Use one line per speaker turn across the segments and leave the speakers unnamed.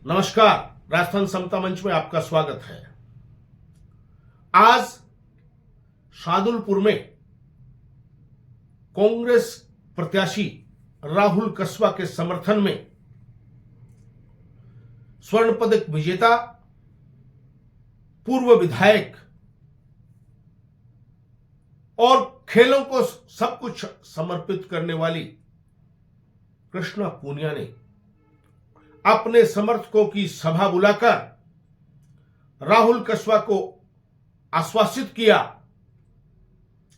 नमस्कार, राजस्थान समता मंच में आपका स्वागत है। आज शाहदुलपुर में कांग्रेस प्रत्याशी राहुल कस्वा के समर्थन में स्वर्ण पदक विजेता पूर्व विधायक और खेलों को सब कुछ समर्पित करने वाली कृष्णा पूनिया ने अपने समर्थकों की सभा बुलाकर राहुल कस्वा को आश्वासित किया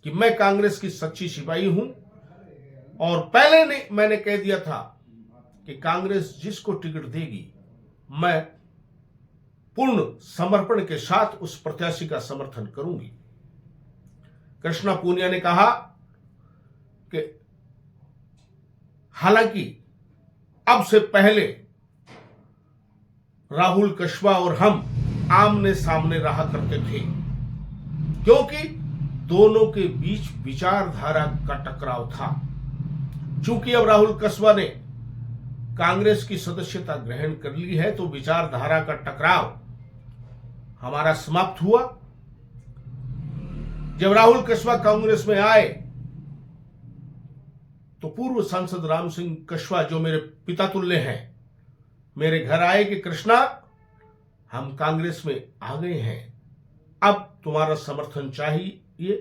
कि मैं कांग्रेस की सच्ची सिपाही हूं और पहले मैंने कह दिया था कि कांग्रेस जिसको टिकट देगी मैं पूर्ण समर्पण के साथ उस प्रत्याशी का समर्थन करूंगी। कृष्णा पूनिया ने कहा कि हालांकि अब से पहले राहुल कस्वा और हम आमने सामने रहा करते थे, क्योंकि दोनों के बीच विचारधारा का टकराव था। चूंकि अब राहुल कस्वा ने कांग्रेस की सदस्यता ग्रहण कर ली है, तो विचारधारा का टकराव हमारा समाप्त हुआ। जब राहुल कस्वा कांग्रेस में आए तो पूर्व सांसद राम सिंह कस्वा, जो मेरे पिता तुल्य हैं, मेरे घर आए कि कृष्णा, हम कांग्रेस में आ गए हैं, अब तुम्हारा समर्थन चाहिए।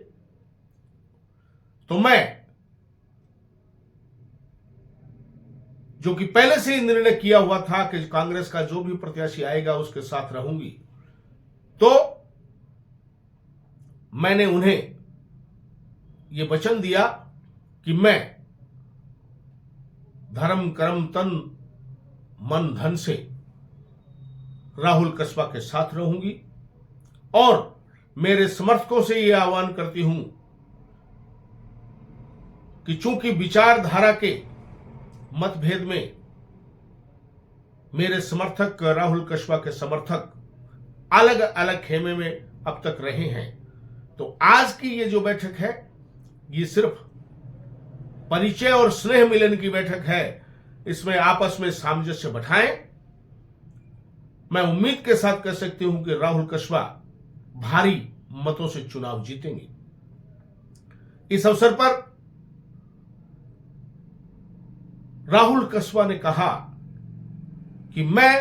तो मैं, जो कि पहले से ही निर्णय किया हुआ था कि कांग्रेस का जो भी प्रत्याशी आएगा उसके साथ रहूंगी, तो मैंने उन्हें यह वचन दिया कि मैं धर्म कर्म तन मन धन से राहुल कस्वा के साथ रहूंगी और मेरे समर्थकों से यह आह्वान करती हूं कि चूंकि विचारधारा के मतभेद में मेरे समर्थक, राहुल कस्वा के समर्थक अलग अलग खेमे में अब तक रहे हैं, तो आज की ये जो बैठक है ये सिर्फ परिचय और स्नेह मिलन की बैठक है। इसमें आपस में सामंजस्य बैठाएं। मैं उम्मीद के साथ कह सकती हूं कि राहुल कस्वा भारी मतों से चुनाव जीतेंगे। इस अवसर पर राहुल कस्वा ने कहा कि मैं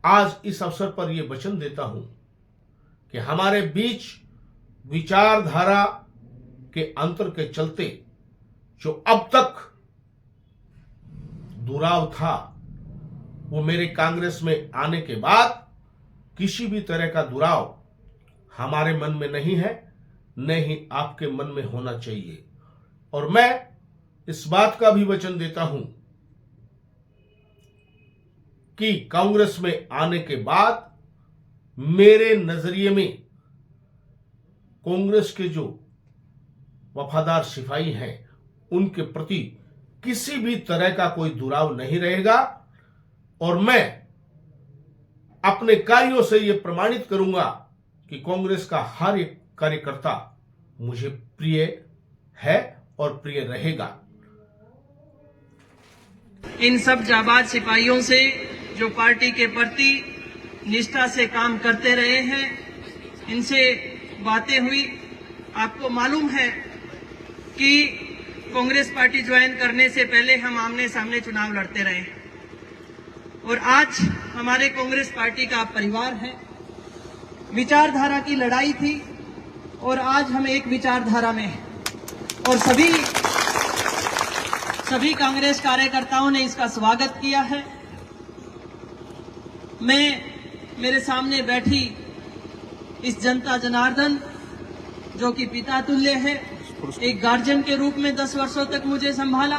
आज इस अवसर पर यह वचन देता हूं कि हमारे बीच विचारधारा के अंतर के चलते जो अब तक दुराव था, वो मेरे कांग्रेस में आने के बाद किसी भी तरह का दुराव हमारे मन में नहीं है, न ही आपके मन में होना चाहिए। और मैं इस बात का भी वचन देता हूं कि कांग्रेस में आने के बाद मेरे नजरिए में कांग्रेस के जो वफादार सिपाही हैं उनके प्रति किसी भी तरह का कोई दुराव नहीं रहेगा और मैं अपने कार्यों से यह प्रमाणित करूंगा कि कांग्रेस का हर एक कार्यकर्ता मुझे प्रिय है और प्रिय रहेगा।
इन सब जाबाज सिपाहियों से जो पार्टी के प्रति निष्ठा से काम करते रहे हैं, इनसे बातें हुई। आपको मालूम है कि कांग्रेस पार्टी ज्वाइन करने से पहले हम आमने सामने चुनाव लड़ते रहे और आज हमारे कांग्रेस पार्टी का परिवार है। विचारधारा की लड़ाई थी और आज हम एक विचारधारा में हैं और सभी कांग्रेस कार्यकर्ताओं ने इसका स्वागत किया है। मैं, मेरे सामने बैठी इस जनता जनार्दन, जो कि पिता तुल्य है, एक गार्जियन के रूप में 10 वर्षों तक मुझे संभाला,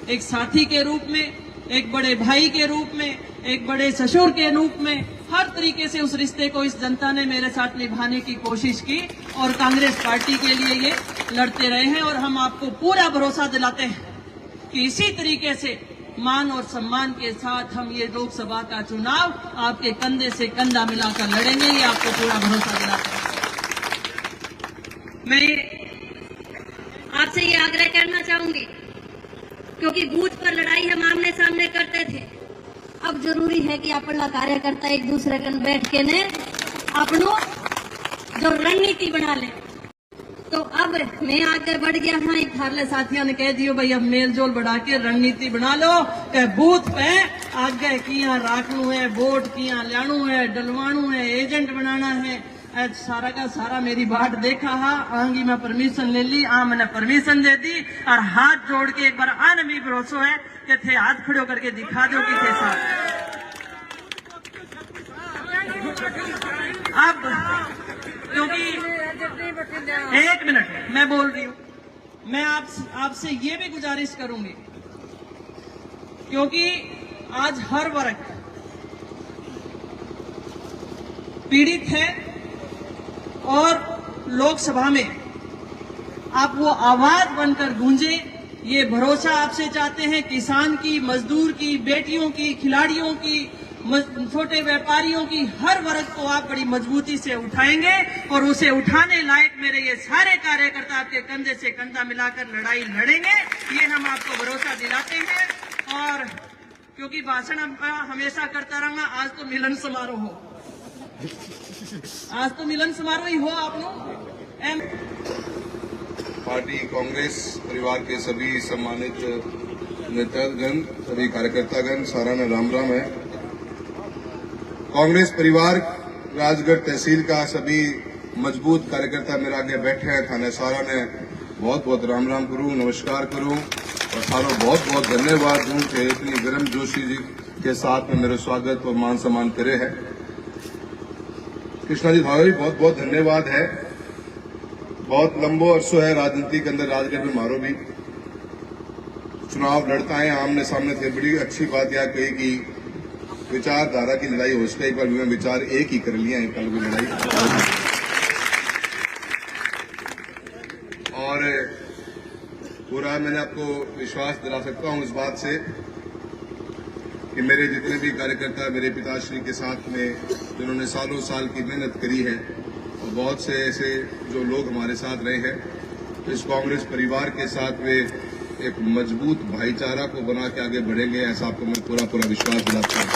एक साथी के रूप में, एक बड़े भाई के रूप में, एक बड़े ससुर के रूप में, हर तरीके से उस रिश्ते को इस जनता ने मेरे साथ निभाने की कोशिश की और कांग्रेस पार्टी के लिए ये लड़ते रहे हैं। और हम आपको पूरा भरोसा दिलाते हैं कि इसी तरीके से मान और सम्मान के साथ हम ये लोकसभा का चुनाव आपके कंधे से कंधा मिलाकर लड़ेंगे, ये आपको पूरा भरोसा दिलाते हैं।
मैं आपसे ये आग्रह करना चाहूंगी, क्योंकि बूथ पर लड़ाई हम आमने सामने करते थे, अब जरूरी है कि अपना कार्यकर्ता एक दूसरे कन बैठ के ने अपनो जो रणनीति बना ले। तो अब मैं आगे बढ़ गया था, एक थारले साथियों ने कह दियो भाई अब मेल जोल बढ़ा के रणनीति बना लो के बूथ पे आगे किया राखनू है, वोट किया लाणू है, डलवाणू है, एजेंट बनाना है। आज सारा का सारा मेरी बात देखा हा, आंगी में परमिशन ले ली, आ मैंने परमिशन दे दी और हाथ जोड़ के एक बार आने भी भरोसा है कि थे हाथ खड़ो करके दिखा दो कि थे साथ। अब क्योंकि एक मिनट मैं बोल रही हूं, मैं आपसे ये भी गुजारिश करूंगी क्योंकि आज हर वर्ग पीड़ित है और लोकसभा में आप वो आवाज बनकर गूंजे, ये भरोसा आपसे चाहते हैं। किसान की, मजदूर की, बेटियों की, खिलाड़ियों की, छोटे व्यापारियों की, हर वर्ग को आप बड़ी मजबूती से उठाएंगे और उसे उठाने लायक मेरे ये सारे कार्यकर्ता आपके कंधे से कंधा मिलाकर लड़ाई लड़ेंगे, ये हम आपको भरोसा दिलाते हैं। और क्योंकि भाषण हमेशा करता रहूंगा, आज तो मिलन समारोह हो, आज तो मिलन समारोह ही हो आप लोग।
पार्टी कांग्रेस परिवार के सभी सम्मानित नेतागण, सभी कार्यकर्तागण, सारा ने राम राम है। कांग्रेस परिवार राजगढ़ तहसील का सभी मजबूत कार्यकर्ता मेरे आगे बैठे हैं, थाने सारा ने बहुत बहुत राम राम करूं, नमस्कार करूं और सारों बहुत बहुत धन्यवाद दूं कि इतनी गर्म जोशी जी के साथ में मेरा स्वागत और मान सम्मान करे है। कृष्णा जी थारा भी बहुत बहुत धन्यवाद है। बहुत लंबो अरसों है राजनीति के अंदर, राजगढ़ में मारो भी चुनाव लड़ता है आमने सामने थे। बड़ी अच्छी बात यह कही कि विचारधारा की लड़ाई हो सके, एक बार मैं विचार एक ही कर लिया है, कल भी लड़ाई। और पूरा मैंने आपको विश्वास दिला सकता हूं इस बात से कि मेरे जितने भी कार्यकर्ता मेरे पिताश्री के साथ में जिन्होंने सालों साल की मेहनत करी है और बहुत से ऐसे जो लोग हमारे साथ रहे हैं, इस कांग्रेस परिवार के साथ में एक मजबूत भाईचारा को बना के आगे बढ़ेंगे, ऐसा आपको मैं पूरा विश्वास दिलाता हूं।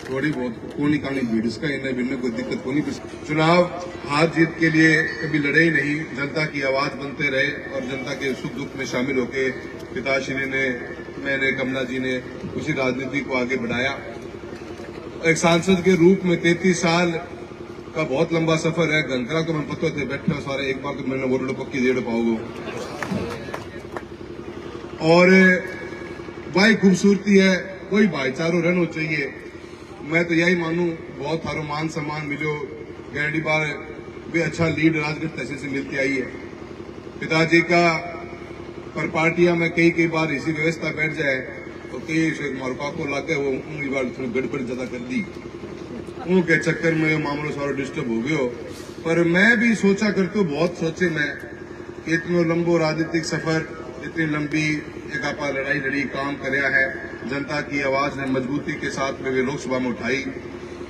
थोड़ी बहुत कोनी कानी भीड़ इसका इन्हें बिन्ने कोई दिक्कत को नहीं। चुनाव हार जीत के लिए कभी लड़े ही नहीं, जनता की आवाज बनते रहे और जनता के सुख दुख में शामिल होके पिताश्री ने, मैंने, कमला जी ने उसी राजनीति को आगे बढ़ाया। एक सांसद के रूप में 33 साल का बहुत लंबा सफर है। घंकरा को मैं पता थे बैठे हो सारे, एक बार तो मैंने वोट पक्की देड़ पाओगे और भाई खूबसूरती है, कोई भाईचारो रहना चाहिए। मैं तो यही मानू, बहुत थारो मान सम्मान मिलो, गैंडी बार भी अच्छा लीड राजगढ़ तहसील से मिलती आई है। पिताजी का पर पार्टियां में कई बार इसी व्यवस्था बैठ जाए तो कई मारुका को लाके वो उंगली बार थोड़ी गड़बड़ ज्यादा कर दी, उनके चक्कर में मामलों सारा डिस्टर्ब हो गयो। पर मैं भी सोचा करते बहुत सोचे मैं कि इतना लंबो राजनीतिक सफर, इतनी लंबी एक आपा लड़ाई लड़ी, काम कराया है, जनता की आवाज ने मजबूती के साथ में वे लोकसभा में उठाई।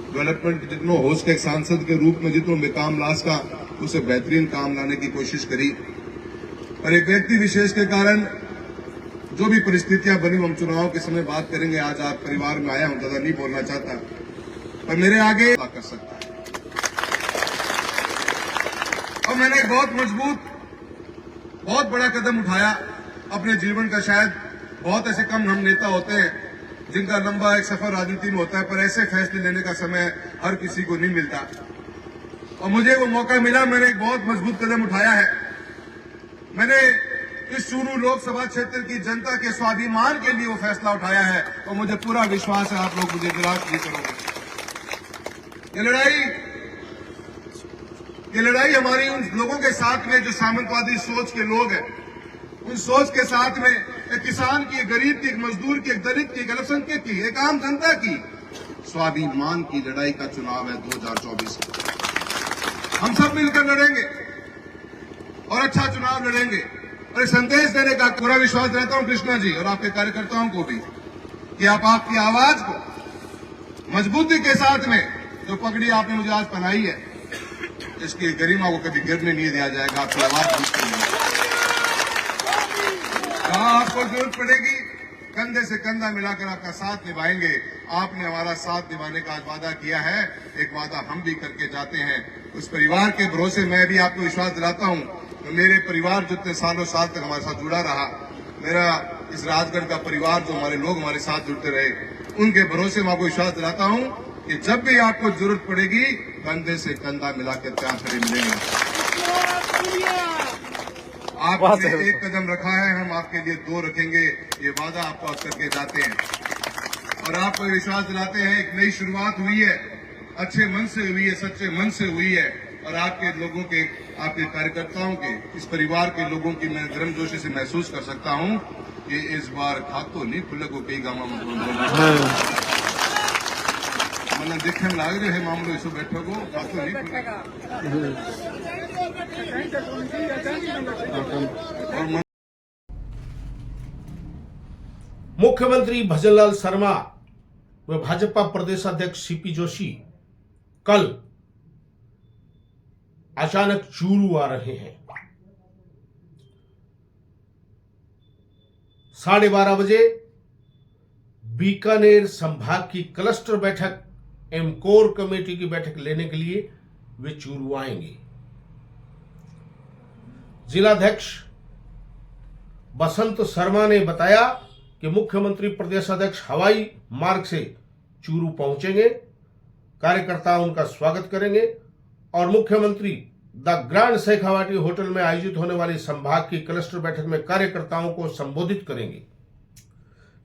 डेवलपमेंट जितनो हो सके सांसद के रूप में जितनो मैं काम ला सका उसे बेहतरीन काम लाने की कोशिश करी। पर एक व्यक्ति विशेष के कारण जो भी परिस्थितियां बनी, हम चुनाव के समय बात करेंगे। आज आप परिवार में आया हूं, ज्यादा नहीं बोलना चाहता, पर मेरे आगे कर सकता है। और मैंने एक बहुत मजबूत, बहुत बड़ा कदम उठाया अपने जीवन का। शायद बहुत ऐसे कम हम नेता होते हैं जिनका लंबा एक सफर राजनीति में होता है, पर ऐसे फैसले लेने का समय हर किसी को नहीं मिलता और मुझे वो मौका मिला। मैंने एक बहुत मजबूत कदम उठाया है। मैंने इस चूरू लोकसभा क्षेत्र की जनता के स्वाभिमान के लिए वो फैसला उठाया है और मुझे पूरा विश्वास है आप लोग मुझे निराश नहीं करोगे। ये लड़ाई हमारी उन लोगों के साथ में जो सामंतवादी सोच के लोग हैं, उन सोच के साथ में एक किसान की, एक गरीब की, एक मजदूर की, एक दलित की, एक अल्पसंख्यक की, एक आम जनता की स्वाभिमान की लड़ाई का चुनाव है 2024 का। हम सब मिलकर लड़ेंगे और अच्छा चुनाव लड़ेंगे। और एक संदेश देने का पूरा विश्वास दिलाता हूं कृष्णा जी और आपके कार्यकर्ताओं को भी कि आप आपकी आवाज को मजबूती के साथ में, जो पगड़ी आपने मुझे आज पहनाई है, इसकी गरिमा को कभी गिरने नहीं दिया जाएगा। आपकी आवाज कहाँ आपको जरूरत पड़ेगी कंधे से कंधा मिलाकर आपका साथ निभाएंगे। आपने हमारा साथ निभाने का आज वादा किया है, एक वादा हम भी करके जाते हैं। उस परिवार के भरोसे मैं भी आपको विश्वास दिलाता हूं, तो मेरे परिवार जितने सालों साल तक हमारे साथ जुड़ा रहा, मेरा इस राजगढ़ का परिवार जो हमारे लोग हमारे साथ जुड़ते रहे, उनके भरोसे मैं आपको विश्वास दिलाता हूं कि जब भी आपको जरूरत पड़ेगी कंधे से कंधा मिलाकर क्या खड़े मिलेंगे। आपने एक कदम रखा है, हम आपके लिए 2 रखेंगे, ये वादा आपको करके जाते हैं और आपको विश्वास दिलाते हैं एक नई शुरुआत हुई है, अच्छे मन से हुई है, सच्चे मन से हुई है और आपके लोगों के, आपके कार्यकर्ताओं के, इस परिवार के लोगों की मैं गर्मजोशी से महसूस कर सकता हूं कि इस बार खातो नहीं खुले को कई गांव मतलब देखने लग रहे हैं मामलो इसो बैठो को खातो नहीं खुलेगा और
मुख्यमंत्री भजनलाल शर्मा व भाजपा प्रदेशाध्यक्ष सीपी जोशी कल अचानक चूरू आ रहे हैं। 12:30 बजे बीकानेर संभाग की क्लस्टर बैठक एवं कोर कमेटी की बैठक लेने के लिए वे चूरू आएंगे। जिलाध्यक्ष बसंत शर्मा ने बताया कि मुख्यमंत्री प्रदेशाध्यक्ष हवाई मार्ग से चूरू पहुंचेंगे, कार्यकर्ता उनका स्वागत करेंगे और मुख्यमंत्री द ग्रैंड शेखावाटी होटल में आयोजित होने वाली संभाग की क्लस्टर बैठक में कार्यकर्ताओं को संबोधित करेंगे,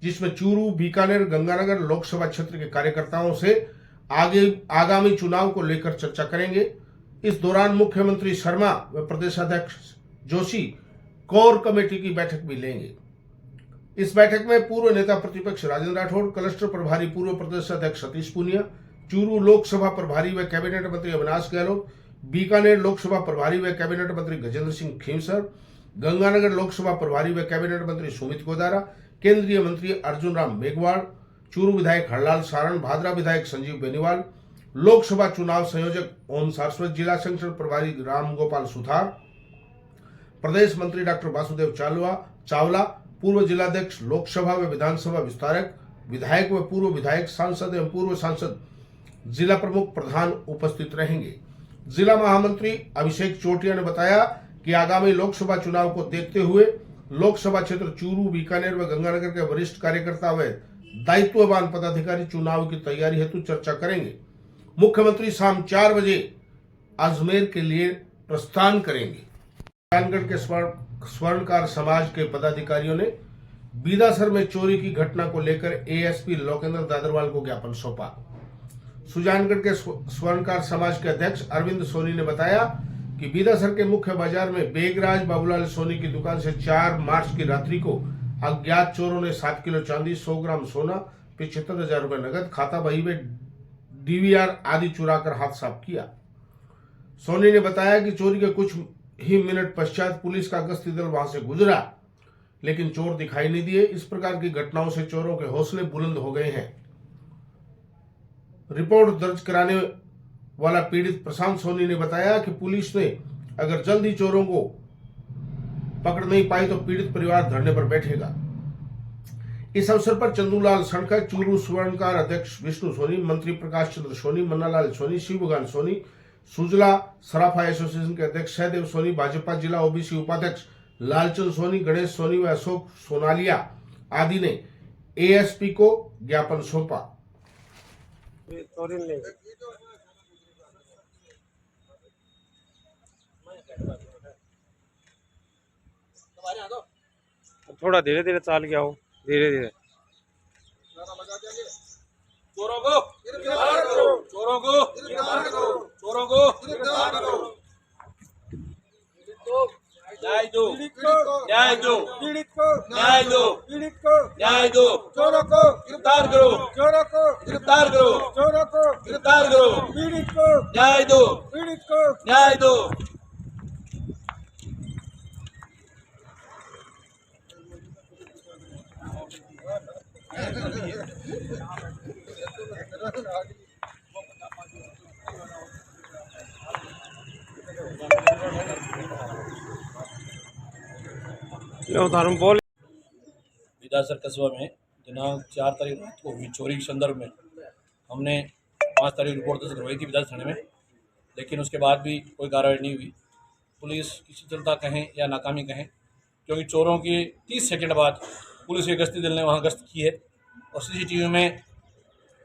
जिसमें चूरू, बीकानेर, गंगानगर लोकसभा क्षेत्र के कार्यकर्ताओं से आगामी चुनाव को लेकर चर्चा करेंगे। इस दौरान मुख्यमंत्री शर्मा व प्रदेशाध्यक्ष जोशी कोर कमेटी की बैठक भी लेंगे। इस बैठक में पूर्व नेता प्रतिपक्ष राजेंद्र राठौड़, क्लस्टर प्रभारी पूर्व प्रदेश अध्यक्ष सतीश पूनिया, चूरू लोकसभा प्रभारी व कैबिनेट मंत्री अविनाश गहलोत, बीकानेर लोकसभा प्रभारी व कैबिनेट मंत्री गजेंद्र सिंह खींवसर, गंगानगर लोकसभा प्रभारी व कैबिनेट मंत्री सुमित गोदारा, केंद्रीय मंत्री अर्जुन राम मेघवाल, चूरू विधायक हरलाल सारण, भादरा विधायक संजीव बेनीवाल, लोकसभा चुनाव संयोजक ओम सारस्वत, जिला संगठन प्रभारी राम गोपाल सुथार, प्रदेश मंत्री डॉक्टर वासुदेव चावला, पूर्व जिलाध्यक्ष लोकसभा व विधानसभा विस्तारक, विधायक व पूर्व विधायक, सांसद एवं पूर्व सांसद, जिला प्रमुख प्रधान उपस्थित रहेंगे। जिला महामंत्री अभिषेक चोटिया ने बताया कि आगामी लोकसभा चुनाव को देखते हुए लोकसभा क्षेत्र चूरू, बीकानेर व गंगानगर के वरिष्ठ कार्यकर्ता व दायित्ववान पदाधिकारी चुनाव की तैयारी हेतु चर्चा करेंगे। मुख्यमंत्री शाम 4 बजे अजमेर के लिए प्रस्थान करेंगे। सुजानगढ़ के स्वर्णकार समाज के पदाधिकारियों ने बीदासर में चोरी की घटना को लेकर एएसपी लोकेंद्र दादरवाल को ज्ञापन सौंपा। सुजानगढ़ के स्वर्णकार समाज के अध्यक्ष अरविंद सोनी ने बताया कि बीदासर के मुख्य बाजार में बेगराज बाबूलाल सोनी की दुकान से 4 मार्च की रात्रि को अज्ञात चोरों ने 7 किलो चांदी, 100 ग्राम सोना, 75,000 रुपए नगद, खाता बही में डीवीआर आदि चुराकर हाथ साफ किया। सोनी ने बताया कि चोरी के कुछ ही मिनट पश्चात पुलिस का गश्ती दल वहां से गुजरा, लेकिन चोर दिखाई नहीं दिए। इस प्रकार की घटनाओं से चोरों के हौसले बुलंद हो गए हैं। रिपोर्ट दर्ज कराने वाला पीड़ित प्रशांत सोनी ने बताया कि पुलिस ने अगर जल्द ही चोरों को पकड़ नहीं पाई तो पीड़ित परिवार धरने पर बैठेगा। इस अवसर पर चंदूलाल सड़का, चूरू स्वर्णकार अध्यक्ष विष्णु सोनी, मंत्री प्रकाश चंद्र सोनी, मन्नालाल सोनी, शिवगान सोनी, सुजला सराफा एसोसिएशन के अध्यक्ष सहदेव सोनी, भाजपा जिला ओबीसी उपाध्यक्ष लालचंद सोनी, गणेश सोनी व अशोक सोनालिया आदि ने एएसपी को ज्ञापन सौंपा।
थोड़ा धीरे धीरे चाल के आओ, धीरे धीरे।
चोरों को गिरफ्तार करो, चोरों को गिरफ्तार करो, चोरों को गिरफ्तार करो। न्याय दो, न्याय दो, पीड़ित को न्याय दो, पीड़ित को न्याय दो, चोरों को गिरफ्तार करो, चोरों को गिरफ्तार करो, चोरों को गिरफ्तार करो, पीड़ित को न्याय दो, पीड़ित को न्याय दो।
बोल।
विधानसभा
बिदासर कस्बा में दिनांक 4 तारीख रात को हुई चोरी के संदर्भ में हमने 5 तारीख रिपोर्ट दर्ज करवाई थी बिदासर थाने में, लेकिन उसके बाद भी कोई कार्रवाई नहीं हुई। पुलिस की शिथिलता कहें या नाकामी कहें, क्योंकि चोरों की 30 सेकंड बाद पुलिस के गश्ती दल ने वहाँ गश्त की है और CCTV में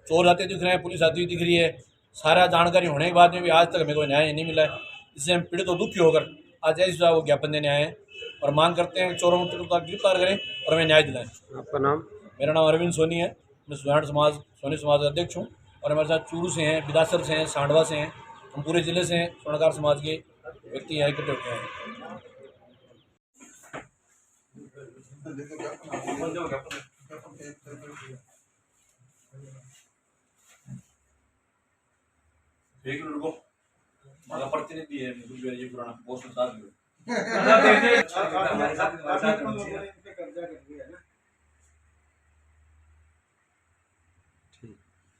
चोर आते दिख रहे हैं, पुलिस आती हुई दिख रही है। सारा जानकारी होने के बाद में भी आज तक हमें कोई न्याय नहीं मिला है। इससे हम पीड़ित और दुखी होकर आज ऐसा वो ज्ञापन देने आए हैं और मांग करते हैं कि चोरों को तुरंत गिरफ्तार करें और हमें न्याय दिलाएं।
आपका नाम?
मेरा नाम अरविंद सोनी है, मैं सोनी समाज का अध्यक्ष हूँ और हमारे साथ चूरू से हैं, बिदासर से हैं, सांडवा से हैं, हम पूरे ज़िले से हैं। स्वर्णकार समाज के व्यक्ति यहाँ इकट्ठे होते हैं। एक मिनट रुको, माला प्रतिनिधि है ये पुराना पोस्ट साथ में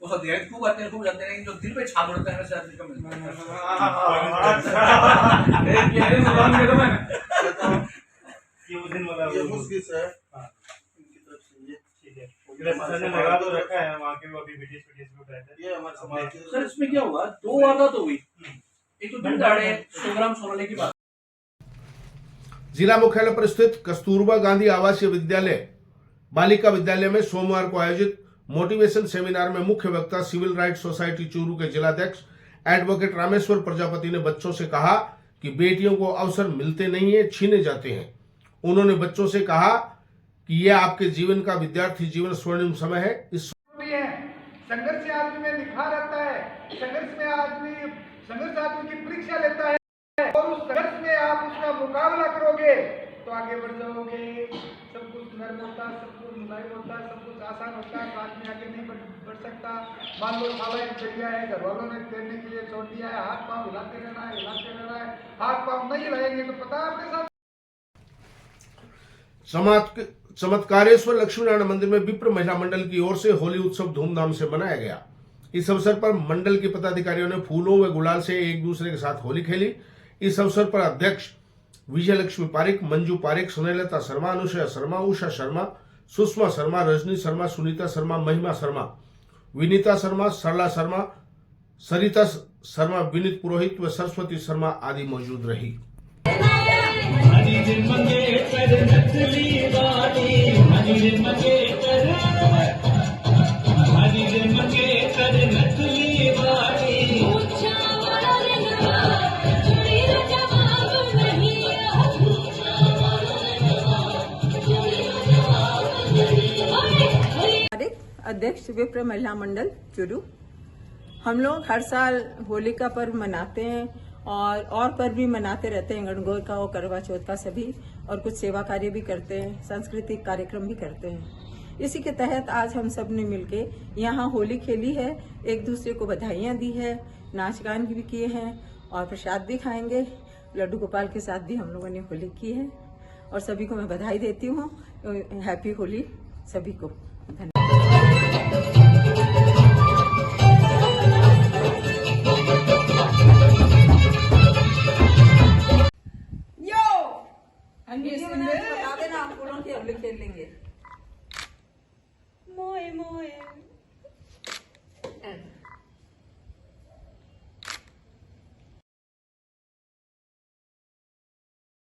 वो सब दिया खूब आते हैं, खूब जाते हैं, जो दिल पे छाप उड़ता है वैसे आदमी का मिलता है।
ये उस दिन वाला ये मुश्किल है इनकी तरफ से, ये ठीक है
सर ने लगा तो रखा है वहाँ के, वो अभी वीडियोस में उठाए थे।
ये हमारे समाज के
सर इसमें क्या हुआ, 2 वारदात हो गई, एक तो दिन दहाड़े 100 ग्राम सोने की बात।
जिला मुख्यालय पर स्थित कस्तूरबा गांधी आवासीय विद्यालय बालिका विद्यालय में सोमवार को आयोजित मोटिवेशन सेमिनार में मुख्य वक्ता सिविल राइट्स सोसाइटी चूरू के जिलाध्यक्ष एडवोकेट रामेश्वर प्रजापति ने बच्चों से कहा कि बेटियों को अवसर मिलते नहीं है, छीने जाते हैं। उन्होंने बच्चों से कहा कि यह आपके जीवन का विद्यार्थी जीवन स्वर्णिम समय है। इस
संघर्ष से आदमी में निखार आता है, संघर्ष आदमी की परीक्षा लेता है और उस संघर्ष में आप उसका मुकाबला करोगे तो आगे बढ़ जाओगे। सब कुछ नर्म होता, सब कुछ मुलायम होता, सब कुछ आसान होता है, आदमी आगे नहीं बढ़ सकता। मान लो थाला एक दरिया है, घर वालों ने तैरने के लिए छोड़ दिया है, हाथ पाँव हिलाते रहना है, हाथ पाँव नहीं हिलाएंगे तो पता है आपके साथ।
चमत्कारेश्वर लक्ष्मीनारायण मंदिर में विप्र महिला मंडल की ओर से होली उत्सव धूमधाम से मनाया गया। इस अवसर पर मंडल के पदाधिकारियों ने फूलों व गुलाल से एक दूसरे के साथ होली खेली। इस अवसर पर अध्यक्ष विजय लक्ष्मी पारिक, मंजू पारिक, स्नेहलता शर्मा, अनुषया शर्मा, उषा शर्मा, सुषमा शर्मा, रजनी शर्मा, सुनीता शर्मा, महिमा शर्मा, विनीता शर्मा, सरला शर्मा, सरिता शर्मा, विनीत पुरोहित व सरस्वती शर्मा आदि मौजूद रही।
अध्यक्ष विप्र महिला मंडल चूरू। हम लोग हर साल होली का पर्व मनाते हैं और पर्व भी मनाते रहते हैं, गणगौर का और करवा चौथ का सभी, और कुछ सेवा कार्य भी करते हैं, सांस्कृतिक कार्यक्रम भी करते हैं। इसी के तहत आज हम सब ने मिलके यहाँ होली खेली है, एक दूसरे को बधाइयाँ दी है, नाच गान भी किए हैं और प्रसाद भी खाएंगे। लड्डू गोपाल के साथ भी हम लोगों ने होली की है और सभी को मैं बधाई देती हूँ। हैप्पी होली सभी को, धन्यवाद। बता देना, आप फूलों की अगली खेल लेंगे। मोए मोए